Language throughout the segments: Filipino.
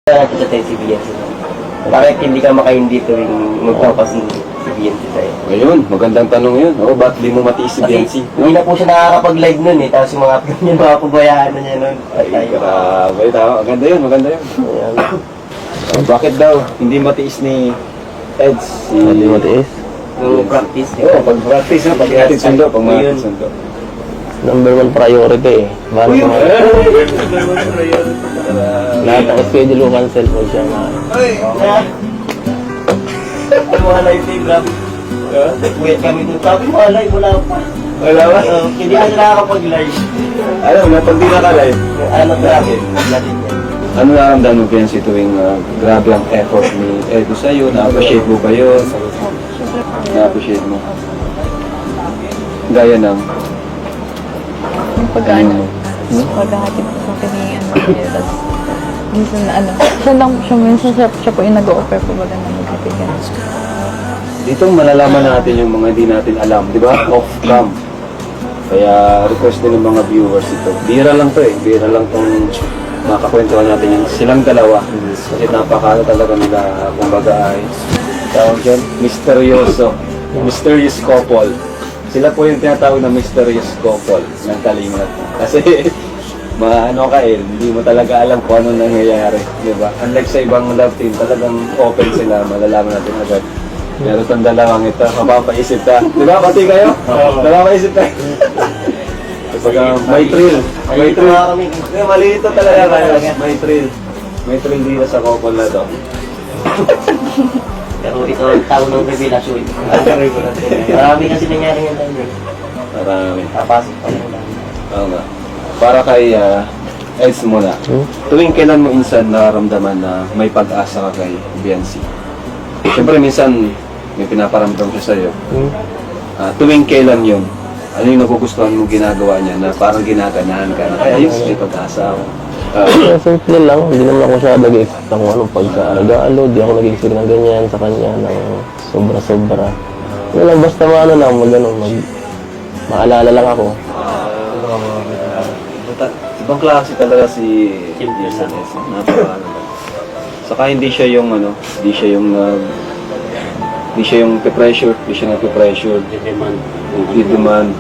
Nakita tayo si BNC. Bakit hindi ka makaindi tuwing magpapasin si BNC sa'yo? Ngayon, magandang tanong yun. Oo, ba't di mo matiis si Kasi Biancy? hindi na po siya nakakapag-live nun eh. Tapos yung mga yung mga pabayaan na niya nun. Ay, grabe. Maganda yun, maganda yun. Ayan. Bakit daw hindi matiis ni Eds? Hindi matiis. Nung practice. Oo, pag-practice na, pag-hatid sundo, pag Ayun. hatid sundo. Number 1 priority eh. Bahala Uy, ko nga. Lahat ng schedule ko cancel po siya na. Ay, mga live tape, grabe. Wait kami dun. Sabi mo, live, wala pa. Wala ba? Hindi ka nakakapag-live. Alam mo na, pag di naka-live, Ano grabe? Natin yan. ano naramdaman mo, Biancy, tuwing grabe ang effort ni Edu sa'yo? Na-appreciate mo ba yun? Na-appreciate mo? Gaya ng... Yung pag-ano, paghahatid po sa akin ni ano, tapos minsan na ano, minsan siya po yung nag-o-offer po baga na maghatid yan. Dito malalaman natin yung mga hindi natin alam, di ba? Off-cam. Kaya request din ng mga viewers ito. Bira lang to eh. Bira lang tong makakwentuhan natin yung silang dalawa. Kasi napakano talaga nila, kumbaga ay tawag dyan, misteryoso. Mysterious couple. Sila po yung tinatawag na mysterious couple ng Kalingat. Kasi maano ka eh, hindi mo talaga alam kung ano nangyayari, di ba? Unlike sa ibang love team, talagang open sila, malalaman natin agad. Pero itong dalawang ito, mapapaisip ka. Di ba? Pati kayo? Mapapaisip ka. Kapag may thrill. May thrill. Malito talaga kayo. May thrill. May thrill dito sa couple na to. Pero ito ang tawag ng revelasyon. Marami kasi nangyari ng time eh. Marami. Papasok pa muna. Oo nga. Para kay Eds muna. Tuwing kailan mo insan nararamdaman na may pag-asa ka kay Biancy? Siyempre minsan may pinaparamdam siya sa'yo. Tuwing kailan yun? Ano yung nagugustuhan mo ginagawa niya na parang ginaganahan ka na ay ayos, may pag-asa ako. Simple lang, hindi naman ako siya nag-expect ng ano, pagka-agalo, di ako nag-expect ng ganyan sa kanya, ng sobra-sobra. Yun lang, basta maano lang, maalala lang ako. Ibang klase talaga si Jason S. Napaka saka hindi siya yung hindi siya yung pe-pressure, hindi siya nagpe-pressure. Demand.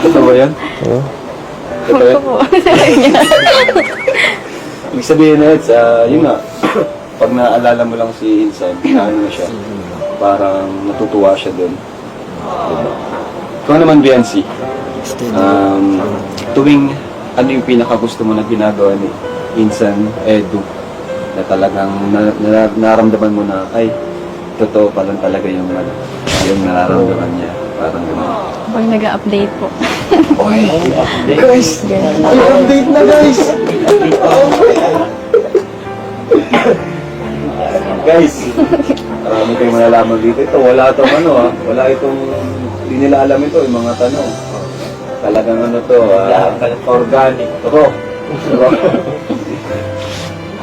Ito ba yan? Ito yan? Opo. Ibig sabihin na yun nga, pag naaalala mo lang si Insan, ano na siya, parang natutuwa siya doon. Diba? Ikaw naman, Biancy, tuwing ano yung pinakagusto mo na ginagawa ni Insan, Edu, na talagang nararamdaman mo na, ay, totoo pa lang talaga yung nararamdaman niya. Parang gano'n. Pag nag-update po. Guys! Update na, guys! Guys! Marami kayong malalaman dito. Ito, wala itong hindi nila alam ito, yung mga tanong. Talagang organic. Ito.